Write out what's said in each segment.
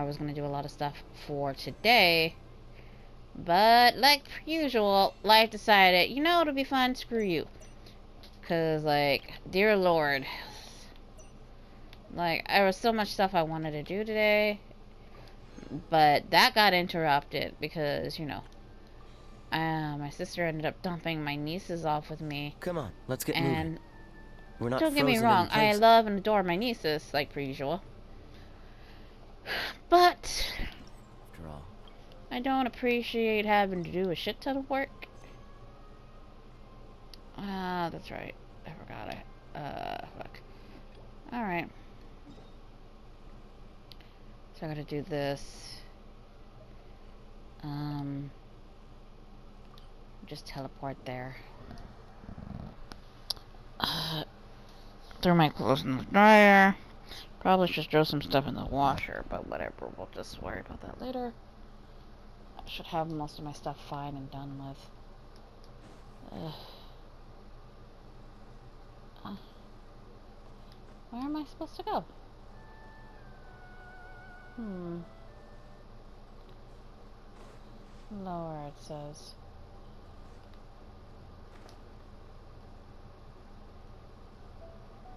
was going to do a lot of stuff for today. But, like usual, life decided, you know, it'll be fun, screw you. Because, like, dear lord. Like, there was so much stuff I wanted to do today. But that got interrupted because, you know, my sister ended up dumping my nieces off with me. Come on, let's get moving. And We're not don't get me frozen in wrong, I place. love and adore my nieces, like per usual. But After all. I don't appreciate having to do a shit ton of work. Ah, that's right. I forgot it. Fuck. Alright. So I gotta do this. Just teleport there. Throw my clothes in the dryer. Probably should throw some stuff in the washer, but whatever. We'll just worry about that later. I should have most of my stuff fine and done with. Where am I supposed to go? Lower, it says.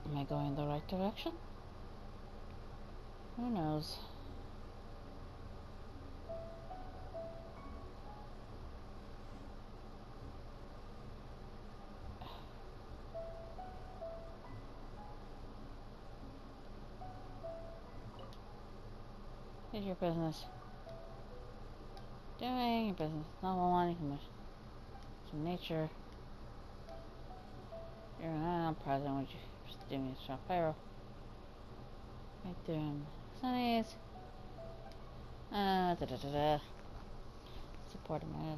Am I going the right direction? Who knows? It's your business. Doing your business. Not wanting some nature. You're not present when you just do me a shot pyro. Right there in sunnies. Support my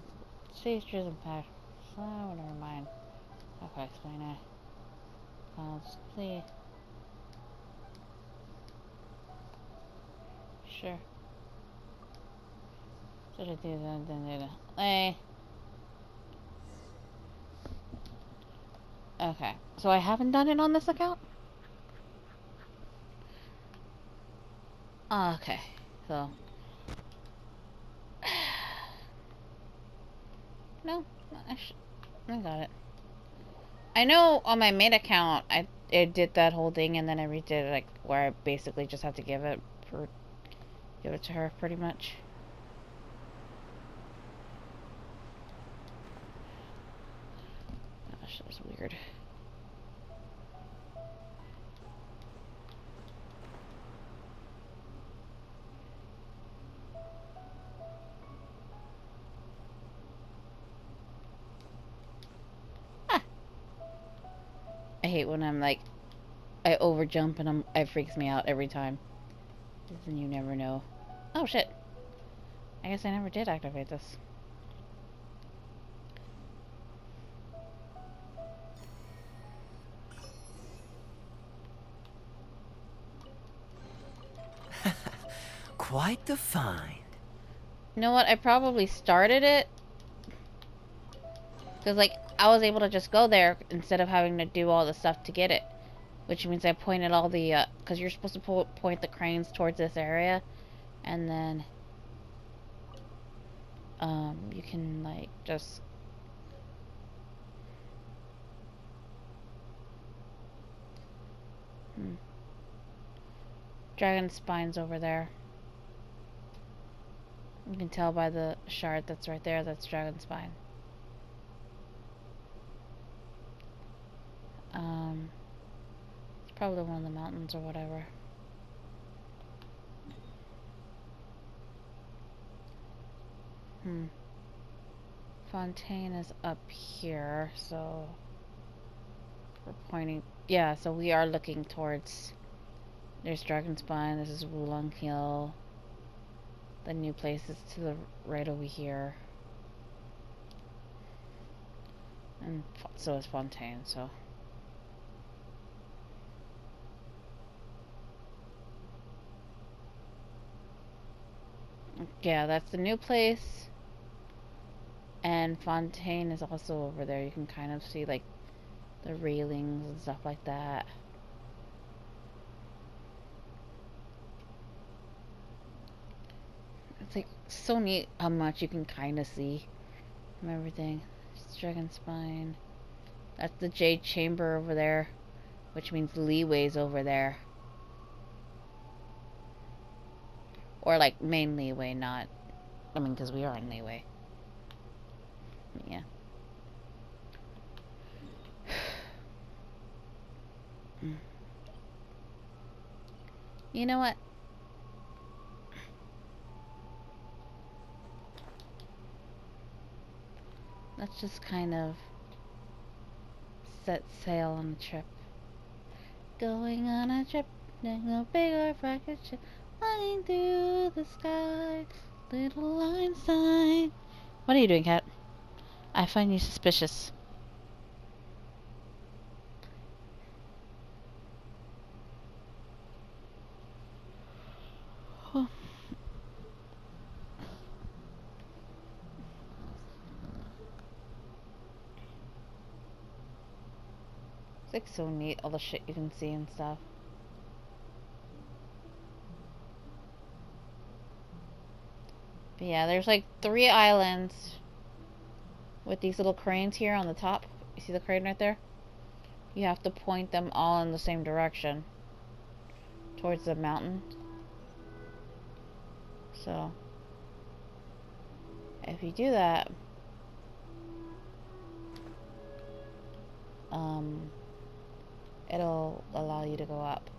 features and pack. So never mind. How can I explain it? Please. Sure. Should I do that? Then do that. Hey. Okay. So I haven't done it on this account? Okay. So. No. I got it. I know on my main account, I did that whole thing and then I redid it, like, where I basically just have to give it to her, pretty much. Gosh, that was weird. I hate when I'm like, I overjump and it freaks me out every time. Then you never know. Oh shit. I guess I never did activate this. Quite the find. You know what? I probably started it. Because, like, I was able to just go there instead of having to do all the stuff to get it. Which means I pointed all the, because you're supposed to point the cranes towards this area. And then, you can, like, just... Dragon spine's over there. You can tell by the shard that's right there, that's dragon spine. It's probably one of the mountains or whatever. Fontaine is up here, so we're pointing. Yeah, so we are looking towards. There's Dragon Spine. This is Wulong Hill. The new place is to the right over here, and so is Fontaine. So. Yeah, that's the new place. And Fontaine is also over there. You can kind of see, like, the railings and stuff like that. It's like so neat how much you can kind of see from everything. It's Dragon Spine. That's the Jade Chamber over there, which means Leeway's over there. Or like main Leeway, not... I mean, because we are in Leeway. Yeah. You know what? Let's just kind of set sail on the trip. Going on a trip, in a big old rocket ship, flying through the sky, little Einstein. What are you doing, Cat? I find you suspicious. Oh. It's like so neat, all the shit you can see and stuff. But yeah, there's like 3 islands with these little cranes here on the top. You see the crane right there? You have to point them all in the same direction towards the mountain. So if you do that, it'll allow you to go up.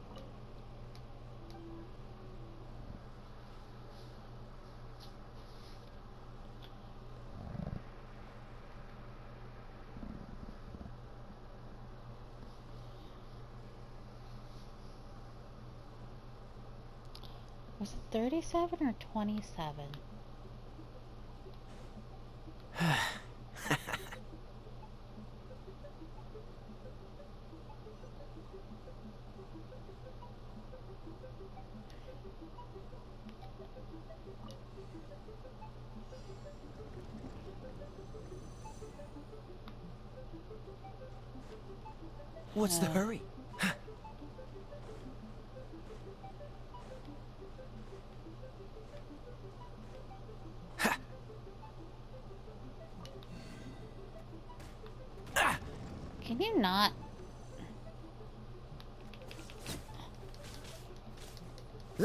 Was it 37 or 27? What's the hurry? Can you not?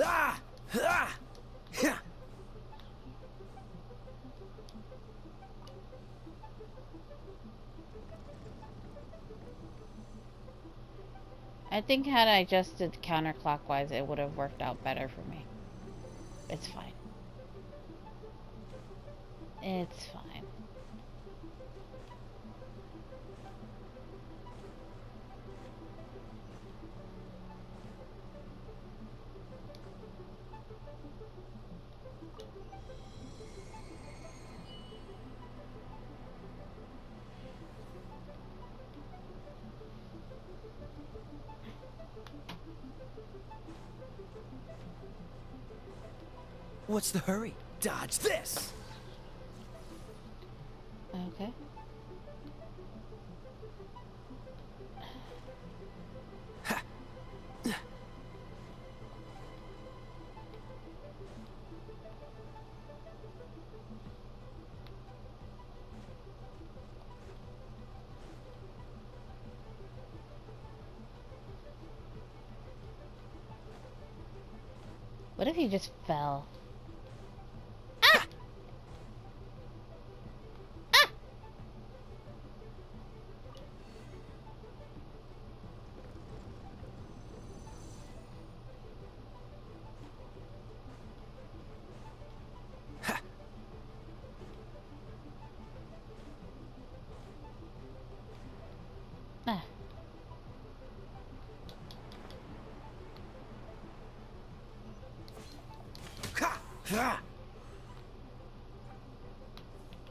Ah! Ah! I think had I just did counterclockwise, it would have worked out better for me. It's fine. It's fine. What's the hurry? Dodge this! Okay. What if he just fell? Ah! Ah! Ah.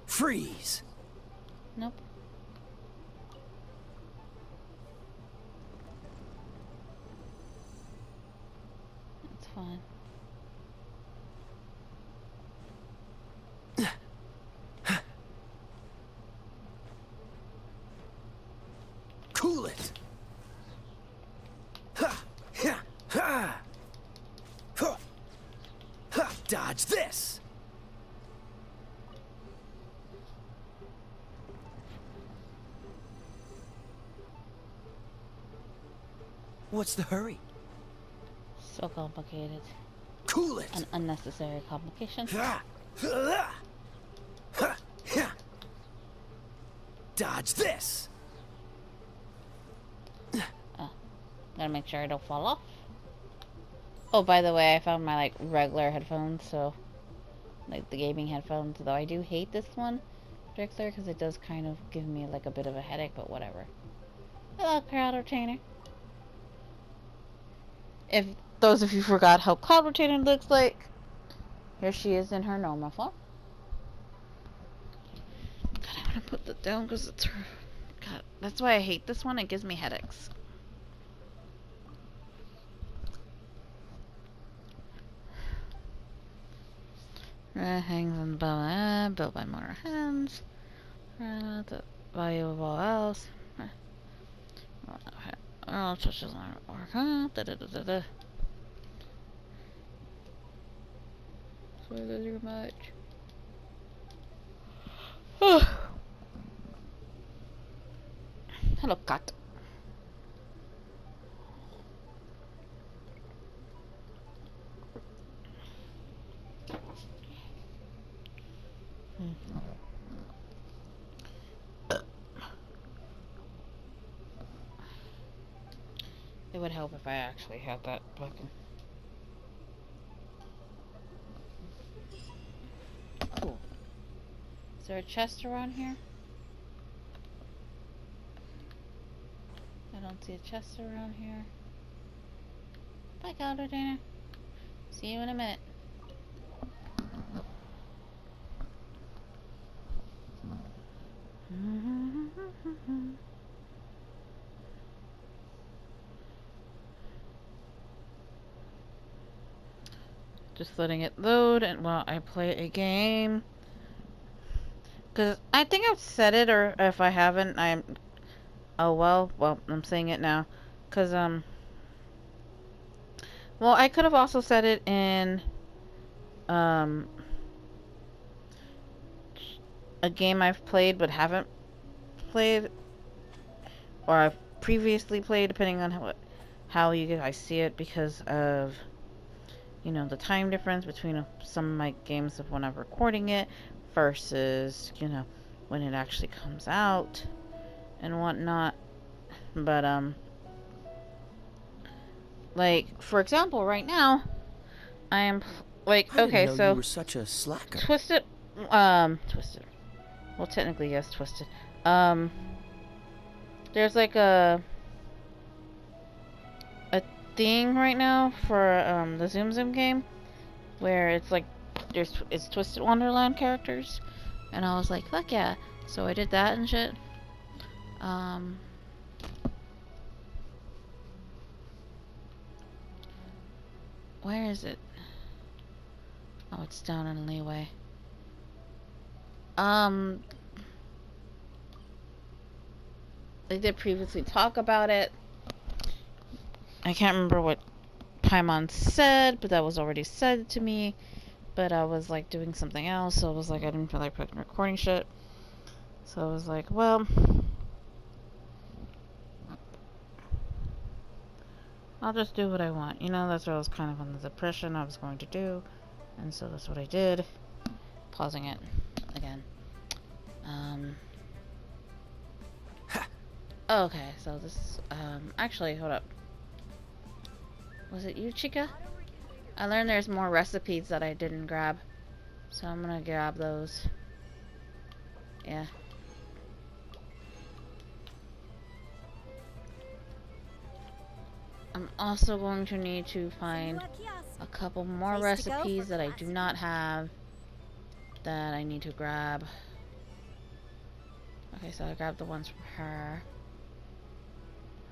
Freeze! Nope. That's fine. Cool it! Ha! Ha! Ha! Ha! Ha! Dodge this! What's the hurry? So complicated. Cool it! An unnecessary complication. Dodge this! Gotta make sure I don't fall off. Oh, by the way, I found my, like, regular headphones, so... like, the gaming headphones, though I do hate this one, particularly, because it does kind of give me, like, a bit of a headache, but whatever. Hello, Cloud Retainer. If those of you forgot how Cloud Retainer looks like, here she is in her normal form. God, I want to put that down because it's her. God, that's why I hate this one. It gives me headaches. Hangs on the bow, built by mortar hands. The value of all else. All touches on work. So those are much. Hello, cat. It would help if I actually had that button. Cool. Is there a chest around here? I don't see a chest around here. Bye, Calder Dana. See you in a minute. Just letting it load and while I play a game. Because I think I've said it, or if I haven't, I'm... oh, well, I'm saying it now. Because, well, I could have also said it in, a game I've played but haven't played. Or I've previously played, depending on how you guys see it, because of... you know, the time difference between some of my games of when I'm recording it versus, you know, when it actually comes out and whatnot. But, like, for example, right now, I am, like, I okay, didn't know so, you were such a slacker. Twisted, Twisted. Well, technically, yes, Twisted. There's, like, a thing right now for the Zoom Zoom game where it's like it's Twisted Wonderland characters, and I was like, fuck yeah. So I did that and shit. Where is it? Oh, it's down in Leeway. They did previously talk about it. I can't remember what Paimon said, but that was already said to me. But I was like doing something else, so I was like, I didn't feel like putting recording shit. So I was like, well, I'll just do what I want. You know, that's what I was kind of on the depression I was going to do. And so that's what I did. Pausing it again. Okay, so this, actually, hold up. Was it you, Chica? I learned there's more recipes that I didn't grab. So I'm gonna grab those. Yeah. I'm also going to need to find a couple more recipes that I do not have that I need to grab. Okay, so I grabbed the ones from her.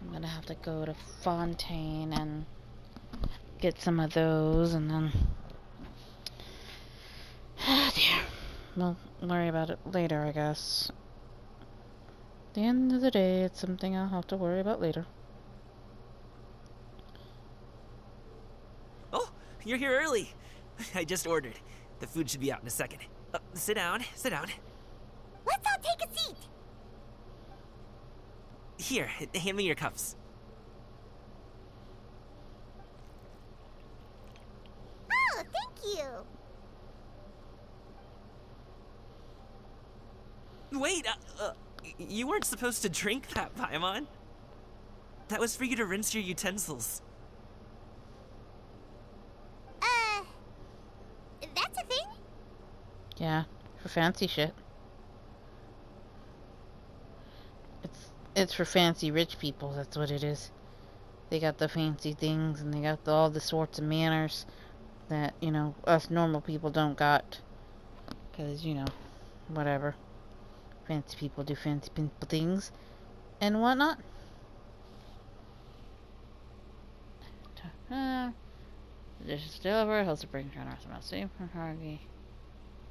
I'm gonna have to go to Fontaine and get some of those, and then... oh dear. We'll worry about it later, I guess. At the end of the day, it's something I'll have to worry about later. Oh, you're here early. I just ordered. The food should be out in a second. Sit down, sit down. Let's all take a seat. Here, hand me your cups. you. Wait, you weren't supposed to drink that, Paimon. That was for you to rinse your utensils. That's a thing? Yeah, for fancy shit. It's for fancy rich people, that's what it is. They got the fancy things and they got all the sorts of manners that, you know, us normal people don't got. Because, you know, whatever. Fancy people do fancy people things and whatnot. The dish is still over. He'll bring her an awesome soup from Harvey.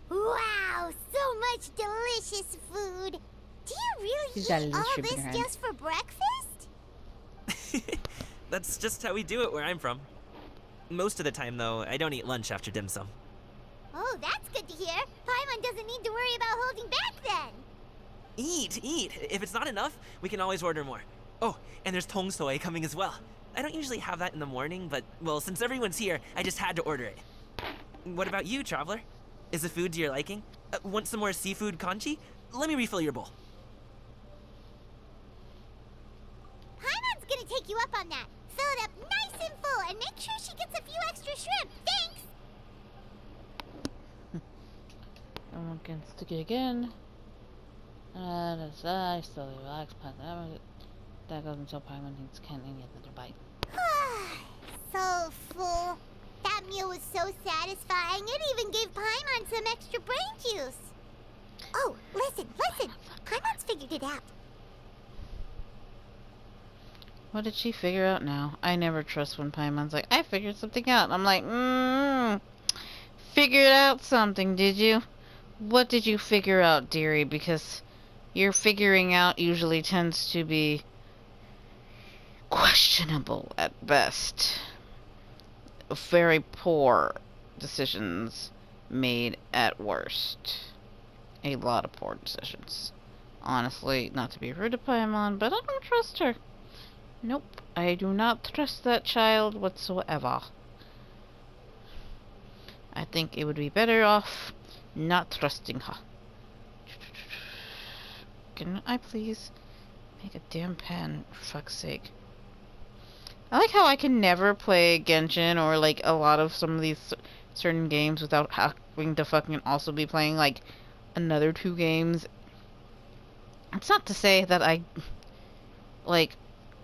Wow, so much delicious food. Do you really She's got a eat little all shrimp in this her hand. just for breakfast? That's just how we do it where I'm from. Most of the time, though, I don't eat lunch after dim sum. Oh, that's good to hear. Paimon doesn't need to worry about holding back then. Eat, eat. If it's not enough, we can always order more. Oh, and there's tong soy coming as well. I don't usually have that in the morning, but, well, since everyone's here, I just had to order it. What about you, Traveler? Is the food to your liking? Want some more seafood kanchi? Let me refill your bowl. Paimon's gonna take you up on that. Fill it up nice and full and make sure she gets a few extra shrimp. Thanks! I'm gonna stick it again. I slowly relax, pat that goes until Paimon thinks can't eat another bite. So full. That meal was so satisfying, it even gave Paimon some extra brain juice. Oh, listen. Paimon's figured it out. What did she figure out now? I never trust when Paimon's like, I figured something out. I'm like, figured out something, did you? What did you figure out, dearie? Because your figuring out usually tends to be questionable at best. Very poor decisions made at worst. A lot of poor decisions. Honestly, not to be rude to Paimon, but I don't trust her. Nope, I do not trust that child whatsoever. I think it would be better off not trusting her. Can I please make a damn pen, for fuck's sake? I like how I can never play Genshin or like a lot of some of these certain games without having to fucking also be playing like another 2 games. It's not to say that I like,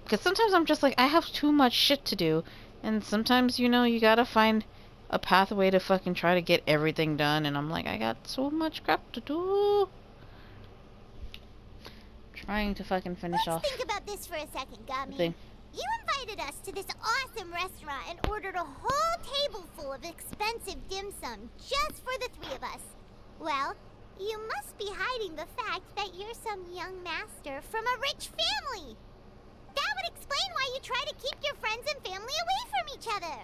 because sometimes I'm just like, I have too much shit to do, and sometimes, you know, you gotta find a pathway to fucking try to get everything done, and I'm like, I got so much crap to do. Trying to fucking finish off. Let's think about this for a second, Gummy. Thing. You invited us to this awesome restaurant and ordered a whole table full of expensive dim sum just for the 3 of us. Well, you must be hiding the fact that you're some young master from a rich family. That would explain why you try to keep your friends and family away from each other.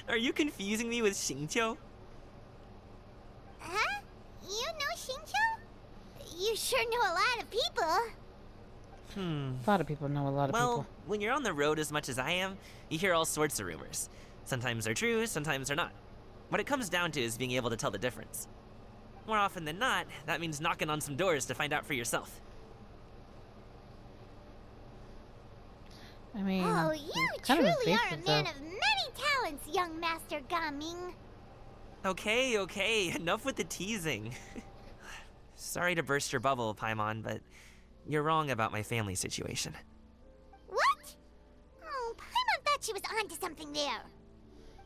Are you confusing me with Xingqiu? Huh? You know Xingqiu? You sure know a lot of people. A lot of people know a lot of Well, people. when you're on the road as much as I am, you hear all sorts of rumors. Sometimes they're true, sometimes they're not. What it comes down to is being able to tell the difference. More often than not, that means knocking on some doors to find out for yourself. I mean, Oh, you kind of truly are a invasive, man though. of many talents, young Master Gaming. Okay, enough with the teasing. Sorry to burst your bubble, Paimon, but you're wrong about my family situation. What? Oh, Paimon thought she was onto something there.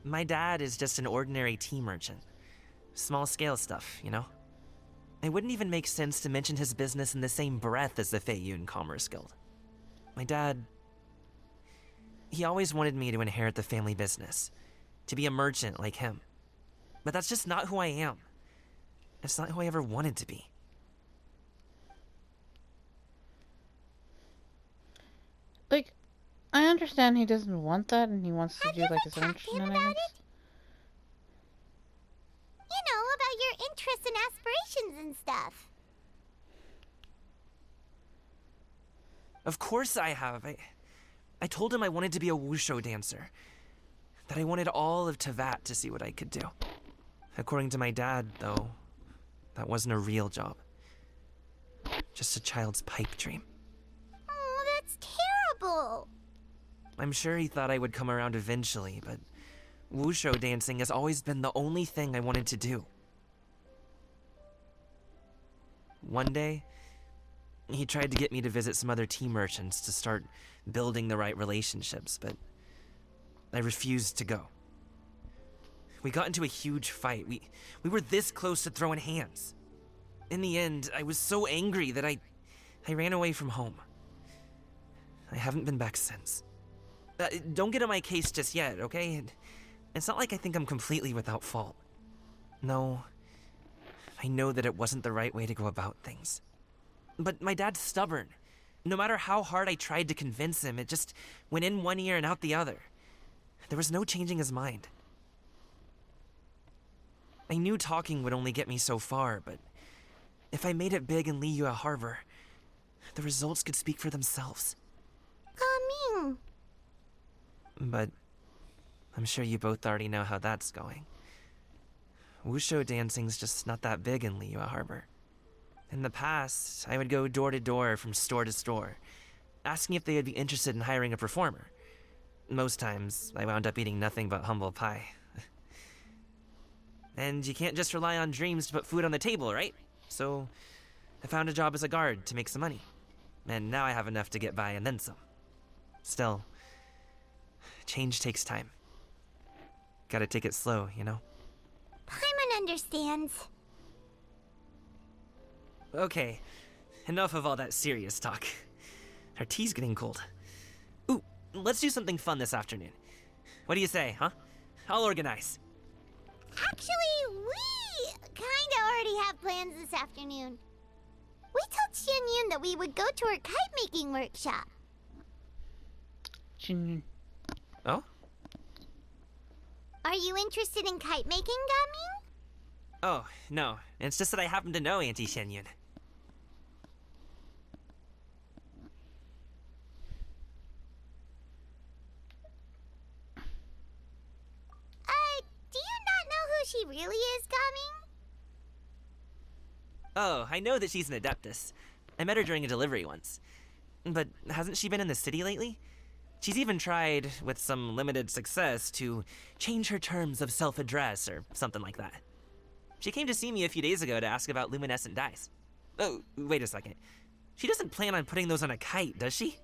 My dad is just an ordinary tea merchant. Small scale stuff, you know? It wouldn't even make sense to mention his business in the same breath as the Feiyun Commerce Guild. My dad... he always wanted me to inherit the family business, to be a merchant like him. But that's just not who I am. It's not who I ever wanted to be. Like, I understand he doesn't want that and he wants to Have do you like ever his own talked to him about shenanigans. it? You know, about your interests and aspirations and stuff. Of course I have. I told him I wanted to be a wushu dancer. That I wanted all of Tevat to see what I could do. According to my dad, though, that wasn't a real job. Just a child's pipe dream. Oh, that's terrible. I'm sure he thought I would come around eventually, but wushu dancing has always been the only thing I wanted to do. One day, he tried to get me to visit some other tea merchants to start building the right relationships, but I refused to go. We got into a huge fight. We were this close to throwing hands. In the end, I was so angry that I ran away from home. I haven't been back since. Don't get on my case just yet, okay? It's not like I think I'm completely without fault. No, I know that it wasn't the right way to go about things. But my dad's stubborn. No matter how hard I tried to convince him, it just went in one ear and out the other. There was no changing his mind. I knew talking would only get me so far, but if I made it big in Liyue Harbor, the results could speak for themselves. Coming. But I'm sure you both already know how that's going. Wushu dancing's just not that big in Liyue Harbor. In the past, I would go door to door from store to store, asking if they would be interested in hiring a performer. Most times, I wound up eating nothing but humble pie. And you can't just rely on dreams to put food on the table, right? So, I found a job as a guard to make some money. And now I have enough to get by and then some. Still, change takes time. Gotta take it slow, you know? Paimon understands. Okay, enough of all that serious talk. Our tea's getting cold. Ooh, let's do something fun this afternoon. What do you say, huh? I'll organize. Actually, we kinda already have plans this afternoon. We told Xianyun that we would go to her kite-making workshop. Oh? Are you interested in kite-making, Gaming? Oh, no. It's just that I happen to know Auntie Xianyun. Do you not know who she really is, Gaming? Oh, I know that she's an Adeptus. I met her during a delivery once. But hasn't she been in the city lately? She's even tried, with some limited success, to change her terms of self-address or something like that. She came to see me a few days ago to ask about luminescent dyes. Oh, wait a second. She doesn't plan on putting those on a kite, does she?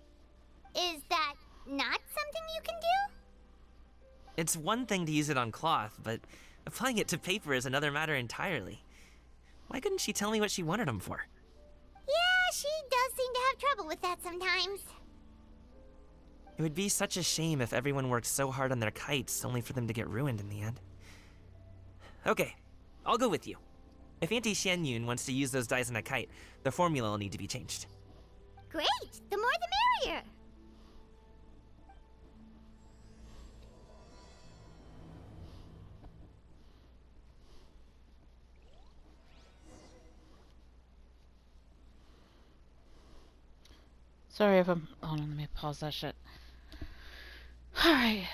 Is that not something you can do? It's one thing to use it on cloth, but applying it to paper is another matter entirely. Why couldn't she tell me what she wanted them for? Yeah, she does seem to have trouble with that sometimes. It would be such a shame if everyone worked so hard on their kites only for them to get ruined in the end. Okay, I'll go with you. If Auntie Xianyun wants to use those dyes on a kite, the formula will need to be changed. Great! The more the merrier! Sorry if I'm... Hold on, let me pause that shit. Alright.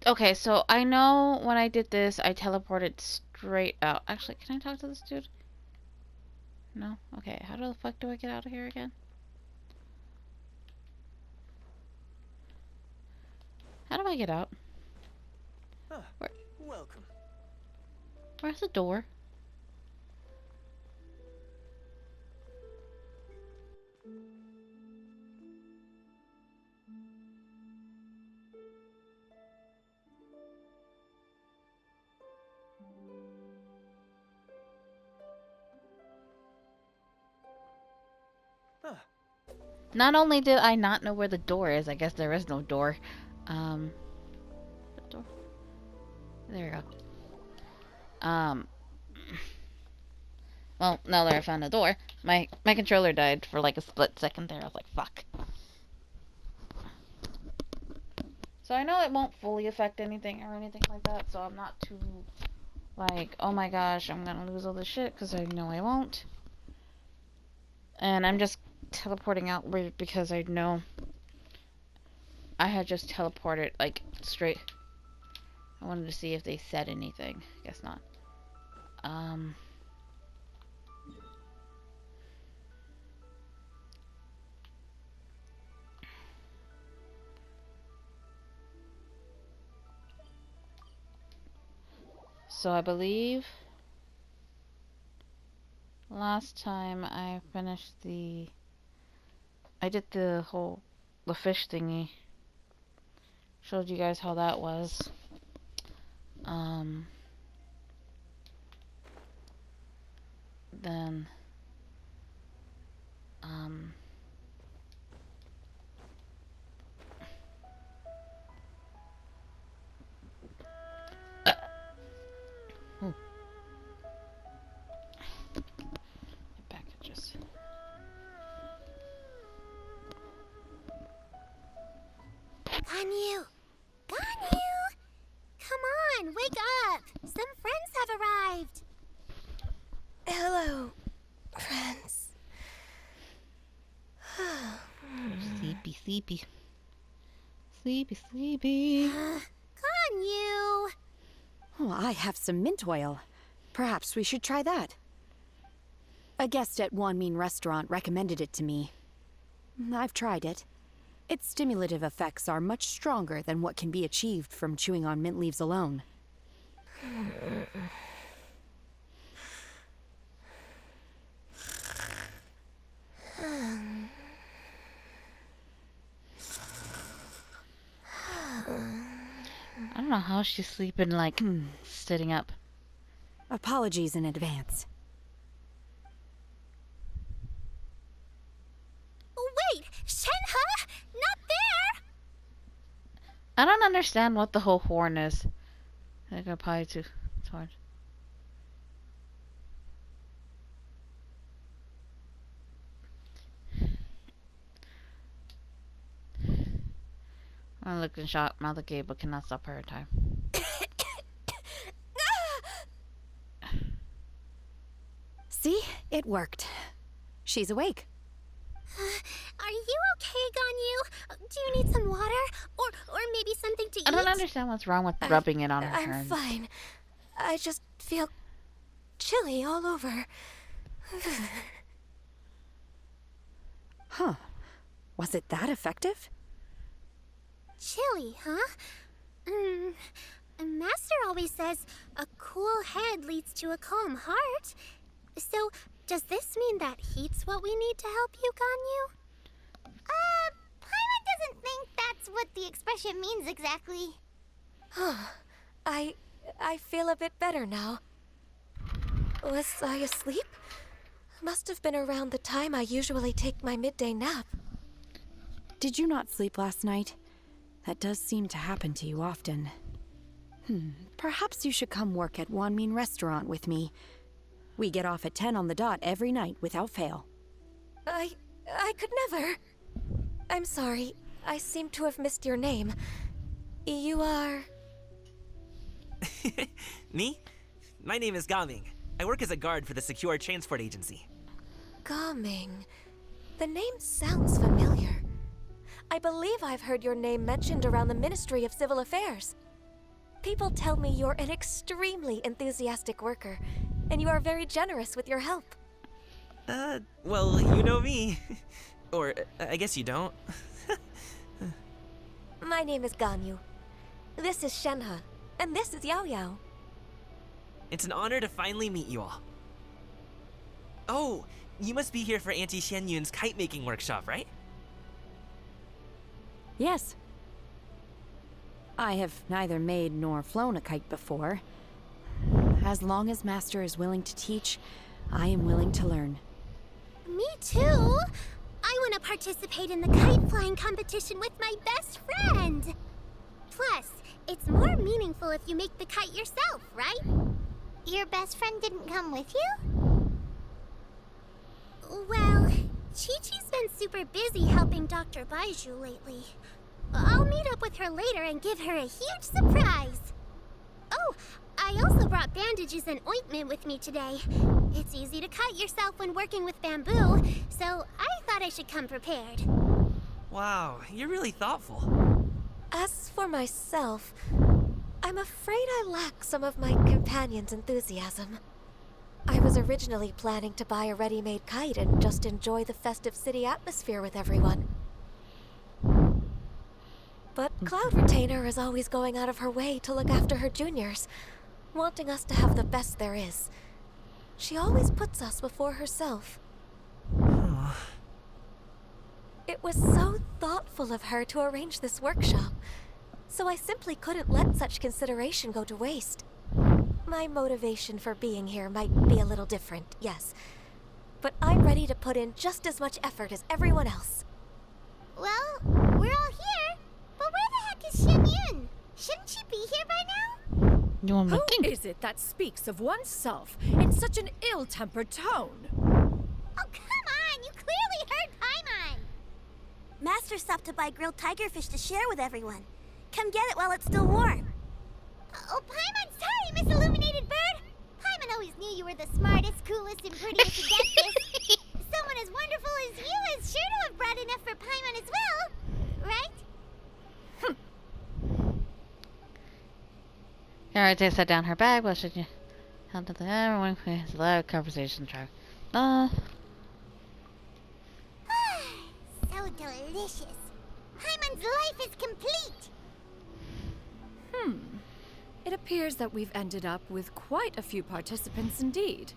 Okay, so I know when I did this, I teleported straight out. Actually, can I talk to this dude? No? Okay, how the fuck do I get out of here again? How do I get out? Welcome. Where's the door? Not only did I not know where the door is, I guess there is no door. The door. There we go. Well, now that I found the door, my controller died for like a split second there. I was like, fuck. So I know it won't fully affect anything or anything like that, so I'm not too like, oh my gosh, I'm gonna lose all this shit, because I know I won't. And I'm just teleporting outward because I know I had just teleported, like, straight. I wanted to see if they said anything. Guess not. So I believe last time I finished I did the fish thingy. Showed you guys how that was. Then packages. Ganyu! Ganyu! Come on, wake up! Some friends have arrived! Hello, friends. Sleepy, sleepy. Sleepy, sleepy. Ganyu! Oh, I have some mint oil. Perhaps we should try that. A guest at Wanmin Restaurant recommended it to me. I've tried it. Its stimulative effects are much stronger than what can be achieved from chewing on mint leaves alone. I don't know how she's sleeping, like, sitting up. Apologies in advance. Wait! Shenhe! Not there! I don't understand what the whole horn is. I got probably too. It's hard. I look in shock, mouth agape, but cannot stop her in time. See? It worked. She's awake. Are you okay, Ganyu? Do you need some water? Or maybe something to eat? I don't understand what's wrong with rubbing it on her I'm turn. fine. I just feel chilly all over. Huh. Was it that effective? Chilly, huh? Master always says a cool head leads to a calm heart. So, does this mean that heat's what we need to help you, Ganyu? Paimon doesn't think that's what the expression means exactly. I feel a bit better now. Was I asleep? Must have been around the time I usually take my midday nap. Did you not sleep last night? That does seem to happen to you often. Perhaps you should come work at Wanmin Restaurant with me. We get off at 10 on the dot every night without fail. I could never. I'm sorry. I seem to have missed your name. You are... Me? My name is Gaming. I work as a guard for the Secure Transport Agency. Gaming. The name sounds familiar. I believe I've heard your name mentioned around the Ministry of Civil Affairs. People tell me you're an extremely enthusiastic worker, and you are very generous with your help. Well, you know me. Or, I guess you don't. My name is Ganyu. This is Shenhe, and this is Yao Yao. It's an honor to finally meet you all. Oh, you must be here for Auntie Xianyun's kite-making workshop, right? Yes. I have neither made nor flown a kite before. As long as Master is willing to teach, I am willing to learn. Me too. I want to participate in the kite flying competition with my best friend. Plus, it's more meaningful if you make the kite yourself, right? Your best friend didn't come with you? Well, Chi-Chi's been super busy helping Dr. Baiju lately. I'll meet up with her later and give her a huge surprise. Oh, I also brought bandages and ointment with me today. It's easy to cut yourself when working with bamboo, so I thought I should come prepared. Wow, you're really thoughtful. As for myself, I'm afraid I lack some of my companion's enthusiasm. I was originally planning to buy a ready-made kite and just enjoy the festive city atmosphere with everyone. But Cloud Retainer is always going out of her way to look after her juniors, wanting us to have the best there is. She always puts us before herself. It was so thoughtful of her to arrange this workshop, so I simply couldn't let such consideration go to waste. My motivation for being here might be a little different, yes, but I'm ready to put in just as much effort as everyone else. Well, we're all here, but where the heck is Shen Yun? Shouldn't she be here by now? You want me to Who think? is it that speaks of oneself in such an ill-tempered tone? Oh, come on! You clearly heard Paimon! Master stopped to buy grilled tigerfish to share with everyone. Come get it while it's still warm. Oh, Paimon, sorry, Miss Illuminated Bird! Paimon always knew you were the smartest, coolest, and prettiest to get this. Someone as wonderful as you is sure to have brought enough for Paimon as well, right? Alright, set down her bag. What should you? How did everyone? It's a loud conversation track. So delicious. Paimon's life is complete. It appears that we've ended up with quite a few participants indeed.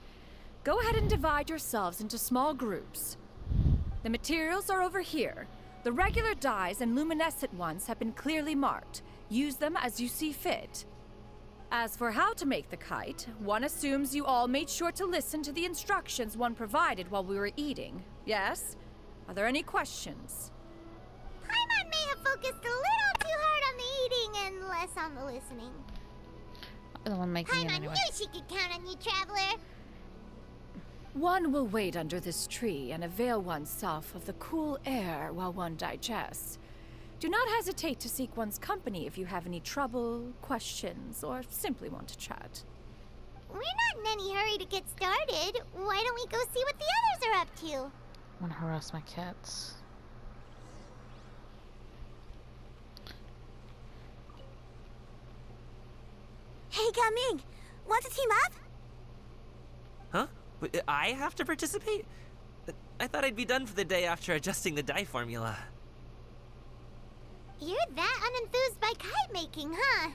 Go ahead and divide yourselves into small groups. The materials are over here. The regular dyes and luminescent ones have been clearly marked. Use them as you see fit. As for how to make the kite, one assumes you all made sure to listen to the instructions one provided while we were eating. Yes? Are there any questions? Paimon may have focused a little too hard on the eating and less on the listening. I'm the one making it Paimon anyway. knew she could count on you, Traveler. One will wait under this tree and avail oneself of the cool air while one digests. Do not hesitate to seek one's company if you have any trouble, questions, or simply want to chat. We're not in any hurry to get started. Why don't we go see what the others are up to? I want to harass my cats. Hey, Gaming, want to team up? Huh? I have to participate? I thought I'd be done for the day after adjusting the dye formula. You're that unenthused by kite making, huh?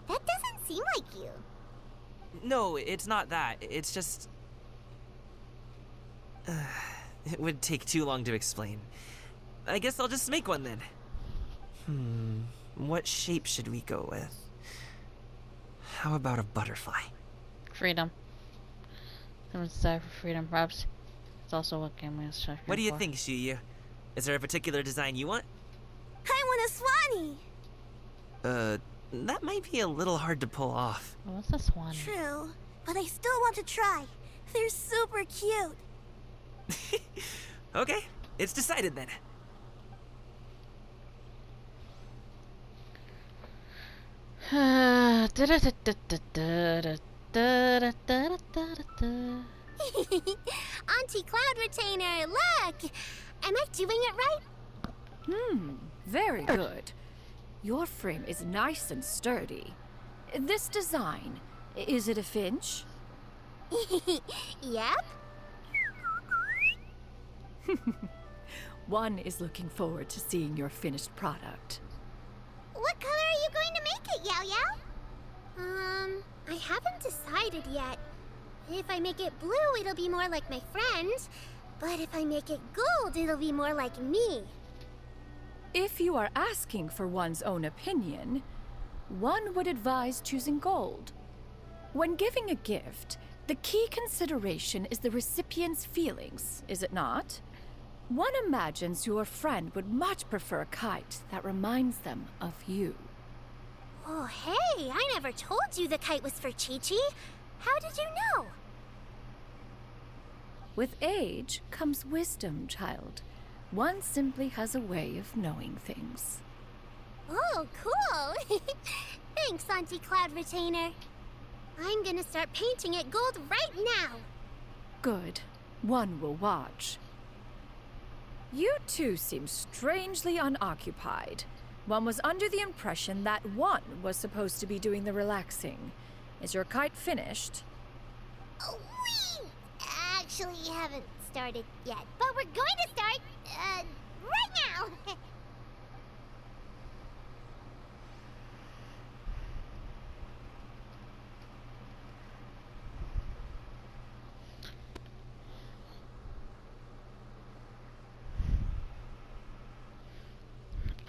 That doesn't seem like you. No, it's not that. It's just... it would take too long to explain. I guess I'll just make one then. What shape should we go with? How about a butterfly? Freedom. Someone's desire for freedom. Perhaps it's also what game is striving What do you for. think, Shuyu? Is there a particular design you want? I want a Swanee. That might be a little hard to pull off. Oh, what's this one? True, but I still want to try. They're super cute. Okay, it's decided then. Auntie Cloud Retainer, look! Am I doing it right? Very good. Your frame is nice and sturdy. This design, is it a finch? Yep. One is looking forward to seeing your finished product. What color are you going to make it, Yao Yao? I haven't decided yet. If I make it blue, it'll be more like my friends. But if I make it gold, it'll be more like me. If you are asking for one's own opinion, one would advise choosing gold. When giving a gift, the key consideration is the recipient's feelings, is it not? One imagines your friend would much prefer a kite that reminds them of you. Oh, hey, I never told you the kite was for Chi-Chi. How did you know? With age comes wisdom, child. One simply has a way of knowing things. Oh, cool. Thanks, Auntie Cloud Retainer. I'm gonna start painting it gold right now. Good. One will watch. You two seem strangely unoccupied. One was under the impression that one was supposed to be doing the relaxing. Is your kite finished? Oh, we actually haven't started yet, but we're going to start, right now.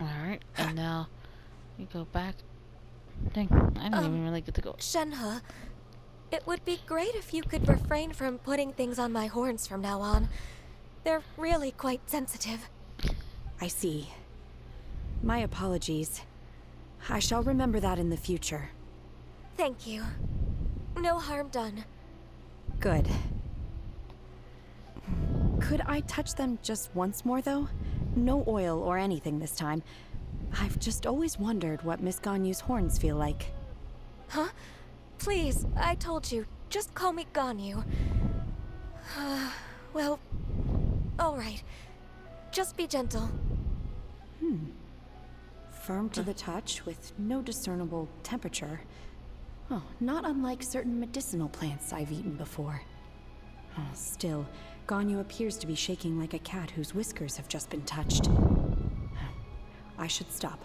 Alright, and now we go back. Dang, I didn't even really get to go. Shenhe, it would be great if you could refrain from putting things on my horns from now on. They're really quite sensitive. I see. My apologies. I shall remember that in the future. Thank you. No harm done. Good. Could I touch them just once more, though? No oil or anything this time. I've just always wondered what Miss Ganyu's horns feel like. Huh? Please, I told you. Just call me Ganyu. Well, alright. Just be gentle. Firm to the touch, with no discernible temperature. Oh, not unlike certain medicinal plants I've eaten before. Oh, still, Ganyu appears to be shaking like a cat whose whiskers have just been touched. I should stop.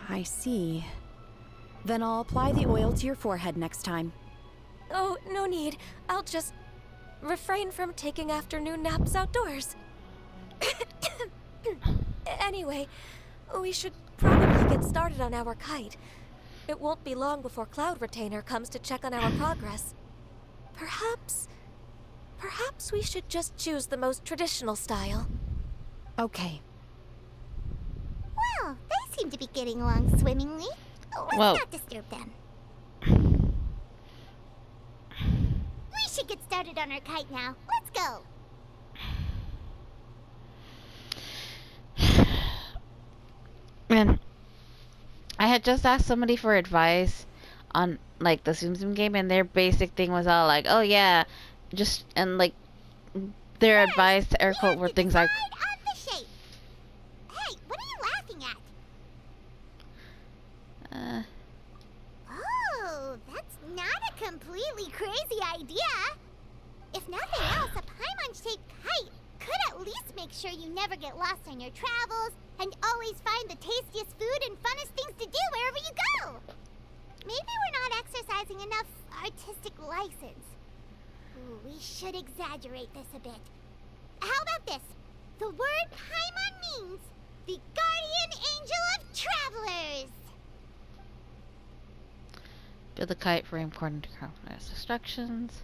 I see. Then I'll apply the oil to your forehead next time. Oh, no need. I'll just refrain from taking afternoon naps outdoors. Anyway, we should probably get started on our kite. It won't be long before Cloud Retainer comes to check on our progress. Perhaps we should just choose the most traditional style. Okay. Well, they seem to be getting along swimmingly. Let's Well- not disturb them. We should get started on our kite now. Let's go. Man, I had just asked somebody for advice on like the Zoom Zoom game, and their basic thing was all like, "Oh yeah, just," and like their advice to air We quote have were to things like, decide on the shape. Hey, what are you laughing at? Oh, that's not a completely crazy idea. If nothing else, a Paimon-shaped kite could at least make sure you never get lost on your travels and always find the tastiest food and funnest things to do wherever you go. Maybe we're not exercising enough artistic license. Ooh, we should exaggerate this a bit. How about this? The word Paimon means the guardian angel of travelers. "Build the kite frame according to Crowd's instructions."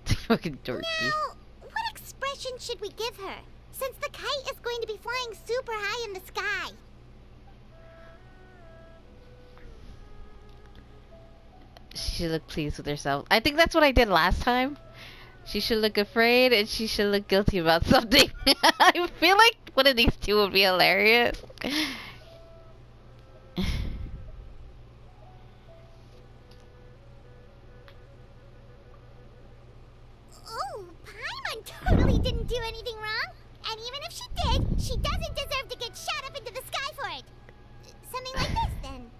Fucking dorky. Now, what expression should we give her? Since the kite is going to be flying super high in the sky. She should look pleased with herself. I think that's what I did last time. She should look afraid, and she should look guilty about something. I feel like one of these two would be hilarious. Oh, Paimon totally didn't do anything wrong. And even if she did, she doesn't deserve to get shot up into the sky for it. Something like this, then.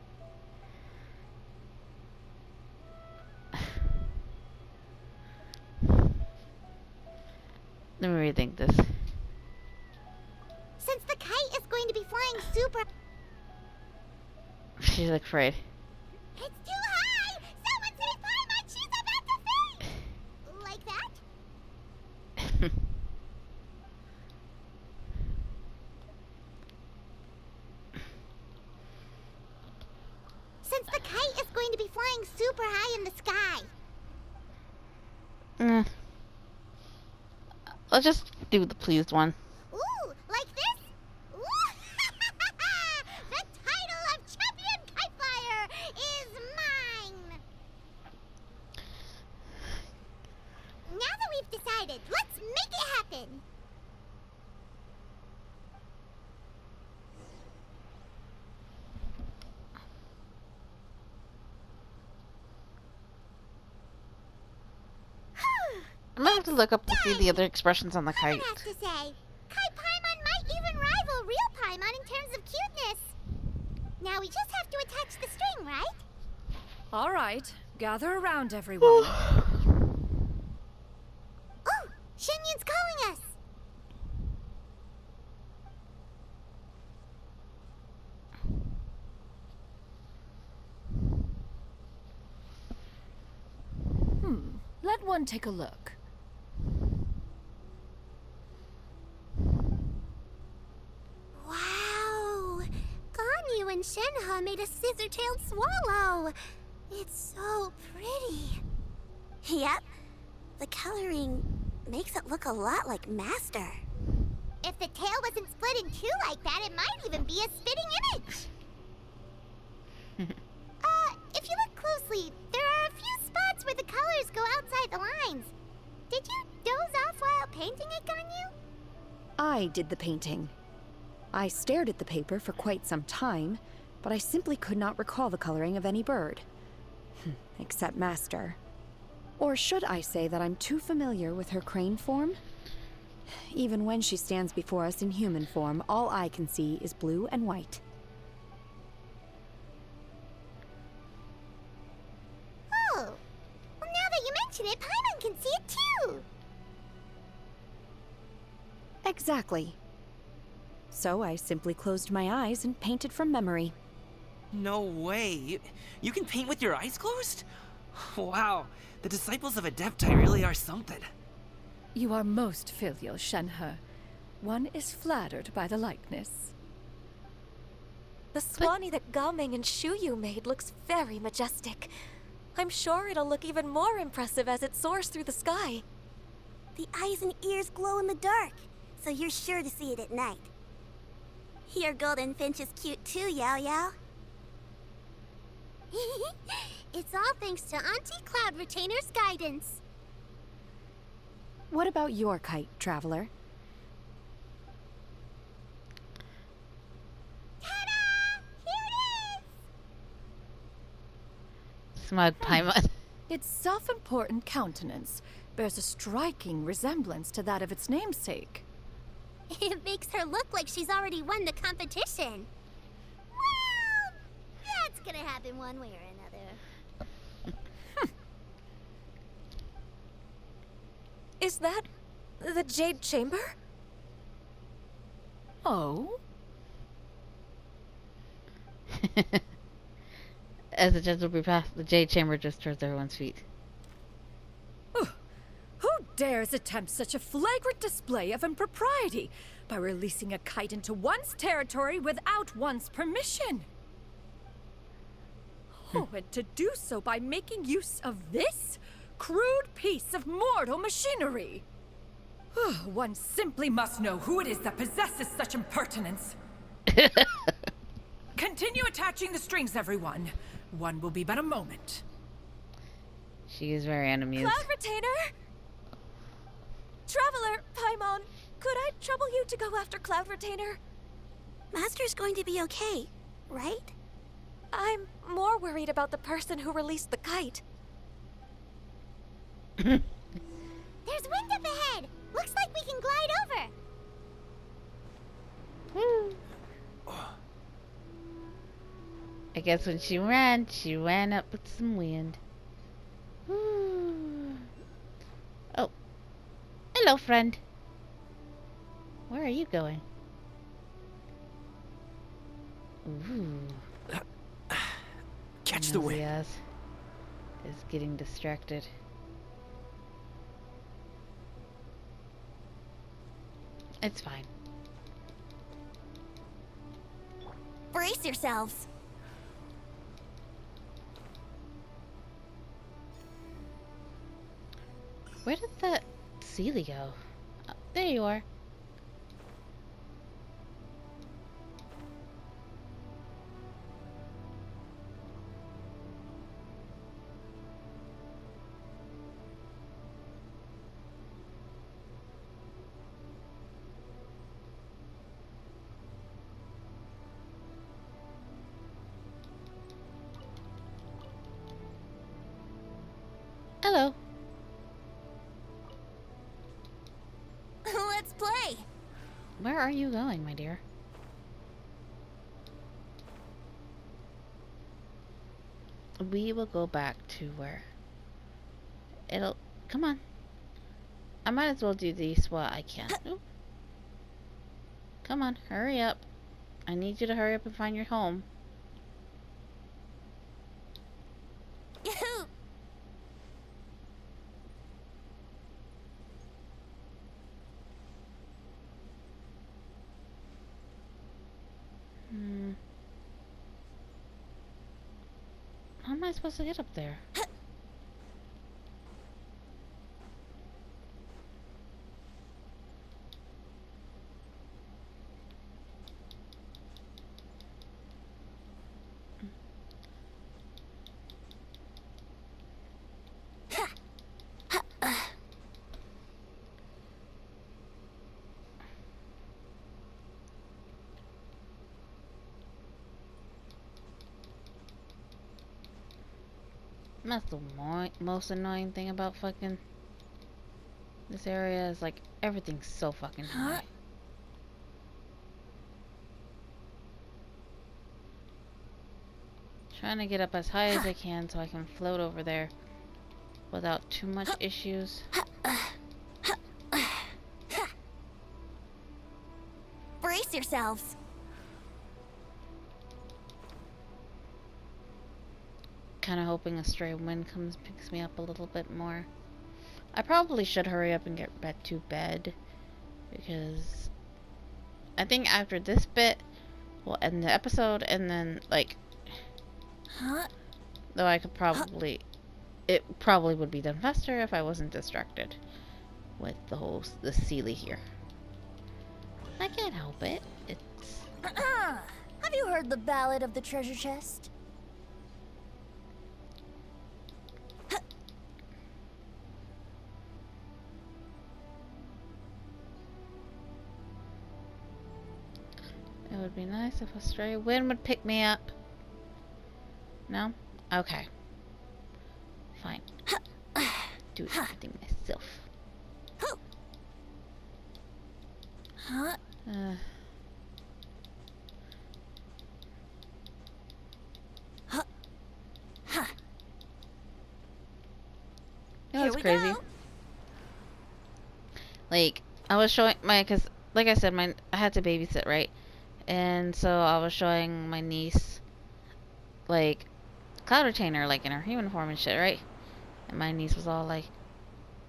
Let me rethink this. Since the kite is going to be flying super... She should look afraid. It's too high! Someone save Paimon! She's about to faint! Like that? Since the kite is going to be flying super high in the sky. Let's just do the pleased one. Ooh, like this? Ooh. The title of Champion Kite Flyer is mine! Now that we've decided, let's make it happen! I'm gonna have to look up to see the other expressions on the I kite. have to say, Kite Paimon might even rival real Paimon in terms of cuteness. Now we just have to attach the string, right? All right, gather around, everyone. Oh, Shenyun's calling us. Let one take a look. Wow! Ganyu and Shenhe made a scissor-tailed swallow. It's so pretty. Yep. The coloring makes it look a lot like Master. If the tail wasn't split in two like that, it might even be a spitting image. If you look closely, there are a few spots where the colors go outside the lines. Did you doze off while painting it, Ganyu? I did the painting. I stared at the paper for quite some time, but I simply could not recall the coloring of any bird. Except Master. Or should I say that I'm too familiar with her crane form? Even when she stands before us in human form, all I can see is blue and white. Oh, well, now that you mention it, Paimon can see it too. Exactly. So I simply closed my eyes and painted from memory. No way. You can paint with your eyes closed? Wow. The disciples of Adepti really are something. You are most filial, Shenhe. One is flattered by the likeness. The Swanee that Gaming and Shuyu made looks very majestic. I'm sure it'll look even more impressive as it soars through the sky. The eyes and ears glow in the dark, so you're sure to see it at night. Your golden finch is cute too, Yao Yao. It's all thanks to Auntie Cloud Retainer's guidance. What about your kite, Traveler? Ta-da! Here it is! Smug Paimon. Its self-important countenance bears a striking resemblance to that of its namesake. It makes her look like she's already won the competition. Well, that's gonna happen one way or another. Is that the Jade Chamber? Oh? As the gentle breeze past, the Jade Chamber just towards everyone's feet. Who dares attempt such a flagrant display of impropriety by releasing a kite into one's territory without one's permission? Oh, and to do so by making use of this crude piece of mortal machinery. One simply must know who it is that possesses such impertinence. Continue attaching the strings, everyone. One will be but a moment. She is very unamused. Cloud Retainer? Traveler, Paimon, could I trouble you to go after Cloud Retainer? Master's going to be okay, right? I'm more worried about the person who released the kite. There's wind up ahead. Looks like we can glide over. I guess when she ran up with some wind. Oh. Hello, friend. Where are you going? Ooh. Catch the wind. Yes. Is getting distracted. It's fine. Brace yourselves. Where did that Sealy go? Oh, there you are. Hello. play. Where are you going, my dear? We will go back to where it'll... Come on. I might as well do these while I can. Oop. Come on, hurry up. I need you to hurry up and find your home. How am I supposed to get up there? That's the most annoying thing about fucking this area is like everything's so fucking high. Trying to get up as high as I can so I can float over there without too much issues. Brace yourselves. Kind of hoping a stray wind picks me up a little bit more. I probably should hurry up and get back to bed because I think after this bit we'll end the episode, and then like though I could probably it probably would be done faster if I wasn't distracted with the Sealy here. I can't help it. It's Have you heard the ballad of the treasure chest? It would be nice if a stray wind would pick me up. No? Okay. Fine. Do everything myself. You know what's crazy? Like, I was showing cause like I said, I had to babysit, right? And so I was showing my niece, like, Cloud Retainer, like, in her human form and shit, right? And my niece was all, like,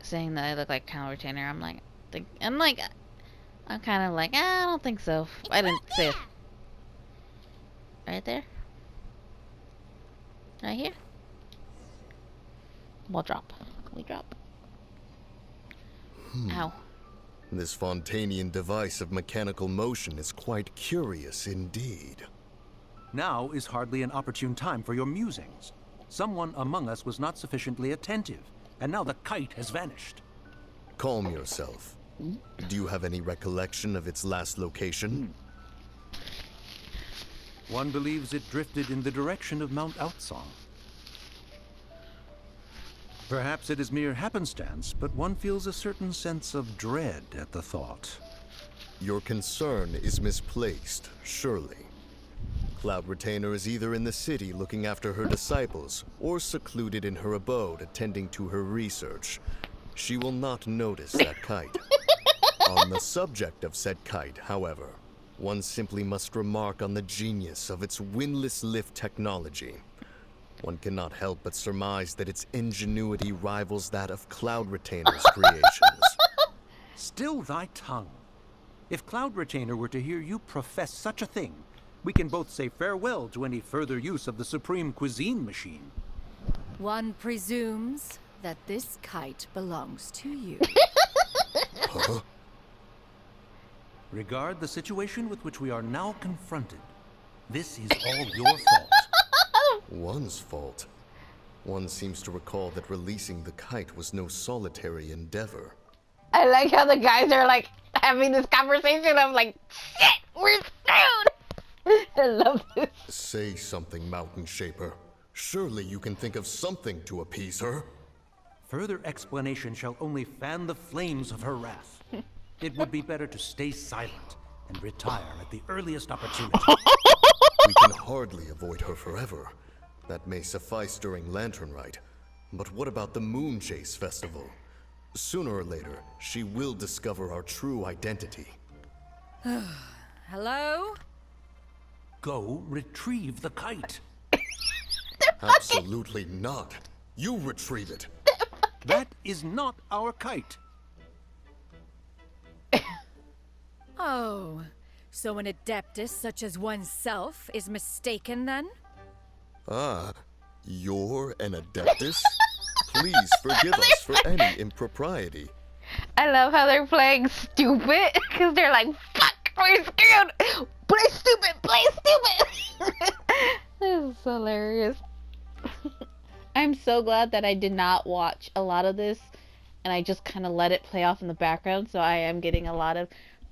saying that I look like Cloud Retainer. I'm kind of like, I don't think so. I didn't say it. Right there? Right here? We'll drop. We drop. Ow. This Fontanian device of mechanical motion is quite curious indeed. Now is hardly an opportune time for your musings. Someone among us was not sufficiently attentive, and now the kite has vanished. Calm yourself. Do you have any recollection of its last location? One believes it drifted in the direction of Mount Outsong. Perhaps it is mere happenstance, but one feels a certain sense of dread at the thought. Your concern is misplaced, surely. Cloud Retainer is either in the city looking after her disciples, or secluded in her abode attending to her research. She will not notice that kite. On the subject of said kite, however, one simply must remark on the genius of its windlass lift technology. One cannot help but surmise that its ingenuity rivals that of Cloud Retainer's creations. Still thy tongue. If Cloud Retainer were to hear you profess such a thing, we can both say farewell to any further use of the Supreme Cuisine Machine. One presumes that this kite belongs to you. Huh? Regard the situation with which we are now confronted. This is all your fault. One's fault. One seems to recall that releasing the kite was no solitary endeavor. I like how the guys are like having this conversation. I'm like, shit, we're screwed. I love this. Say something, Mountain Shaper. Surely you can think of something to appease her. Further explanation shall only fan the flames of her wrath. It would be better to stay silent and retire at the earliest opportunity. We can hardly avoid her forever. That may suffice during Lantern Rite. But what about the Moon Chase Festival? Sooner or later, she will discover our true identity. Hello? Go retrieve the kite. Absolutely not. You retrieve it. That is not our kite. Oh, so an adeptus such as oneself is mistaken then? Ah, you're an adeptus? Please forgive us for any impropriety. I love how they're playing stupid because they're like, fuck, we're scared. Play stupid, play stupid. This is hilarious. I'm so glad that I did not watch a lot of this and I just kind of let it play off in the background, so I am getting a lot of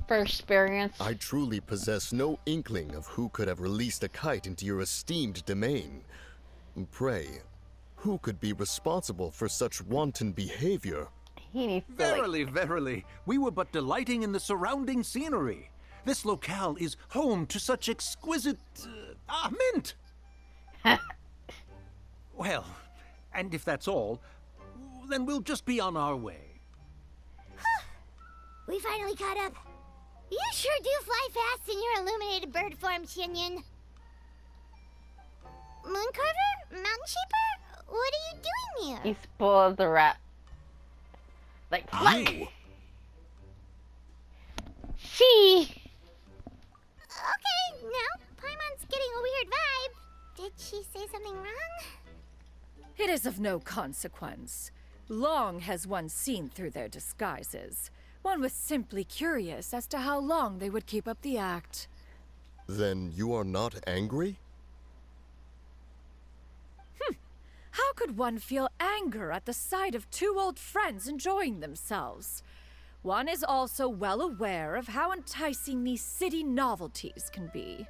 first experience. I truly possess no inkling of who could have released a kite into your esteemed domain. Pray, who could be responsible for such wanton behavior? He needs to, Verily, verily, we were but delighting in the surrounding scenery. This locale is home to such exquisite... mint! Well, and if that's all, then we'll just be on our way. We finally caught up. You sure do fly fast in your illuminated bird form, Shinyan. Mooncarver? Mountain Sheeper? What are you doing here? he spoiled the rat. Like, fly! She! Okay, now Paimon's getting a weird vibe. Did she say something wrong? It is of no consequence. Long has one seen through their disguises. One was simply curious as to how long they would keep up the act. Then you are not angry? How could one feel anger at the sight of two old friends enjoying themselves? One is also well aware of how enticing these city novelties can be.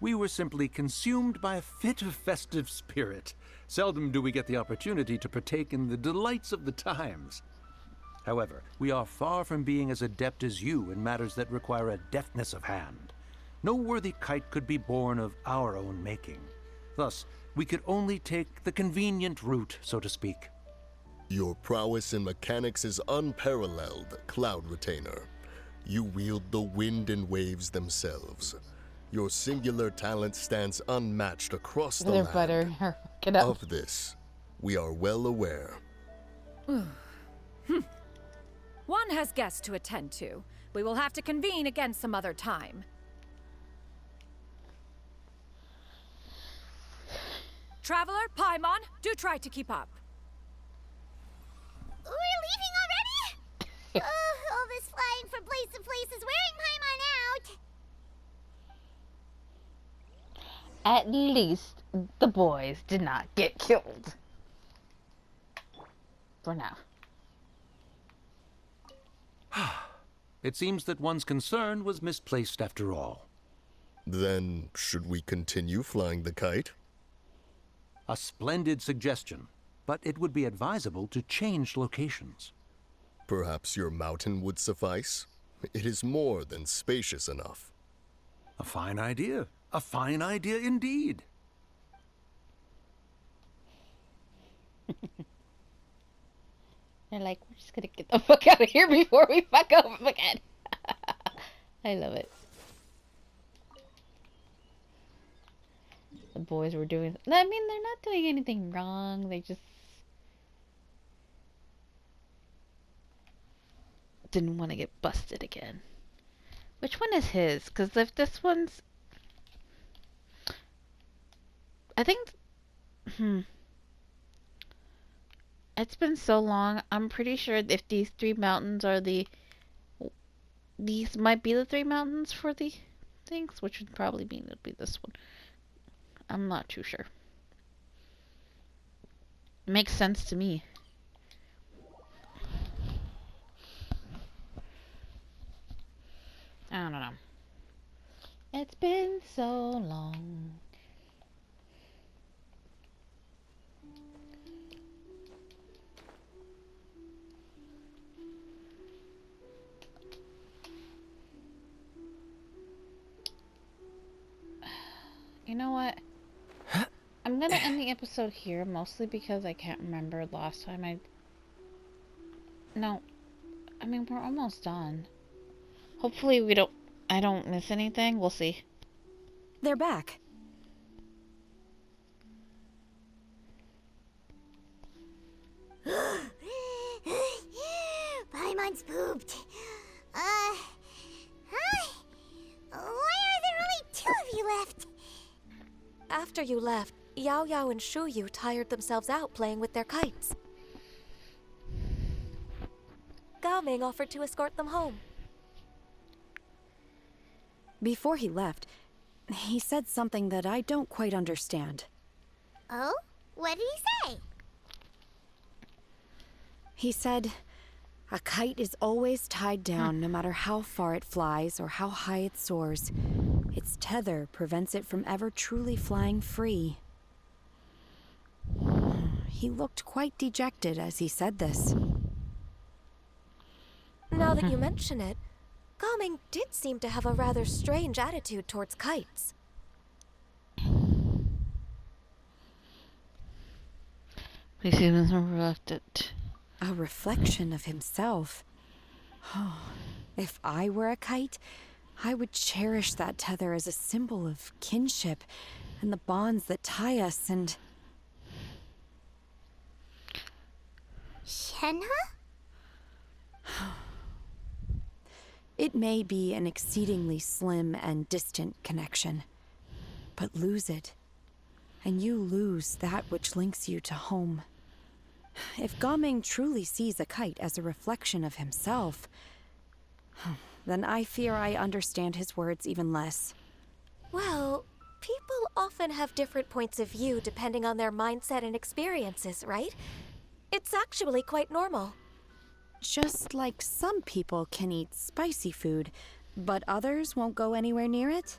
We were simply consumed by a fit of festive spirit. Seldom do we get the opportunity to partake in the delights of the times. However, we are far from being as adept as you in matters that require a deftness of hand. No worthy kite could be born of our own making. Thus, we could only take the convenient route, so to speak. Your prowess in mechanics is unparalleled, Cloud Retainer. You wield the wind and waves themselves. Your singular talent stands unmatched across the They're land. buttering her. Get up. Of this, we are well aware. One has guests to attend to. We will have to convene again some other time. Traveler, Paimon, do try to keep up. We're leaving already? All this flying from place to place is wearing Paimon out. At least the boys did not get killed. For now. It seems that one's concern was misplaced after all. Then, should we continue flying the kite? A splendid suggestion, but it would be advisable to change locations. Perhaps your mountain would suffice? It is more than spacious enough. A fine idea. A fine idea indeed. They're like, we're just gonna get the fuck out of here before we fuck up again. I love it. The boys were doing... I mean, they're not doing anything wrong. They just... didn't want to get busted again. Which one is his? Because if this one's... I think... It's been so long. I'm pretty sure if these three mountains are the... These might be the three mountains for the things, which would probably mean it would be this one. I'm not too sure. Makes sense to me. I don't know. It's been so long. You know what? I'm gonna end the episode here, mostly because I can't remember last time No, I mean, we're almost done. Hopefully I don't miss anything. We'll see. They're back. Paimon's pooped. Hi. Why are there only 2 of you left? After you left, Yao Yao and Shu Yu tired themselves out playing with their kites. Gao Ming offered to escort them home. Before he left, he said something that I don't quite understand. Oh? What did he say? He said, a kite is always tied down no matter how far it flies or how high it soars. Its tether prevents it from ever truly flying free. He looked quite dejected as he said this. Now that you mention it, Gao Ming did seem to have a rather strange attitude towards kites. He seems reluctant. A reflection of himself. Oh, if I were a kite, I would cherish that tether as a symbol of kinship and the bonds that tie us and... Shenhe? It may be an exceedingly slim and distant connection, but lose it, and you lose that which links you to home. If Gao Ming truly sees a kite as a reflection of himself, then I fear I understand his words even less. Well, people often have different points of view depending on their mindset and experiences, right? It's actually quite normal. Just like some people can eat spicy food, but others won't go anywhere near it?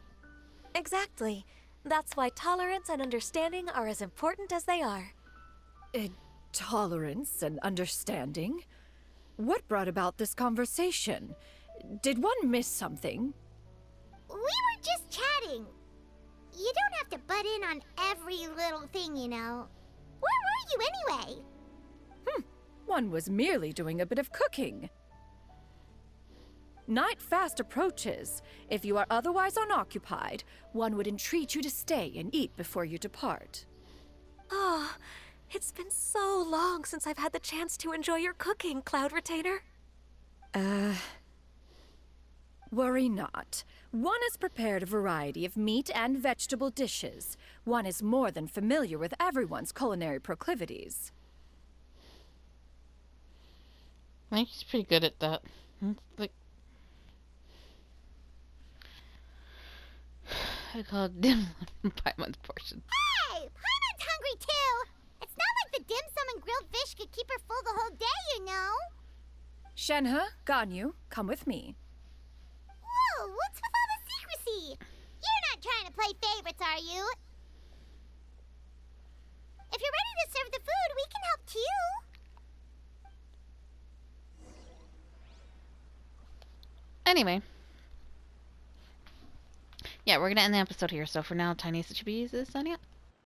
Exactly. That's why tolerance and understanding are as important as they are. Tolerance and understanding? What brought about this conversation? Did one miss something? We were just chatting. You don't have to butt in on every little thing, you know. Where were you anyway? One was merely doing a bit of cooking. Night fast approaches. If you are otherwise unoccupied, one would entreat you to stay and eat before you depart. Oh, it's been so long since I've had the chance to enjoy your cooking, Cloud Retainer. Worry not. One has prepared a variety of meat and vegetable dishes. One is more than familiar with everyone's culinary proclivities. I think he's pretty good at that. Like, I call it dim sum Paimon's portion. Hey! Paimon's hungry too! It's not like the dim sum and grilled fish could keep her full the whole day, you know! Shenhe, Ganyu, come with me. Whoa! What's with all the secrecy? You're not trying to play favorites, are you? If you're ready to serve the food, we can help too! Anyway. Yeah, we're gonna end the episode here. So for now, Tiniestofchibis is done yet.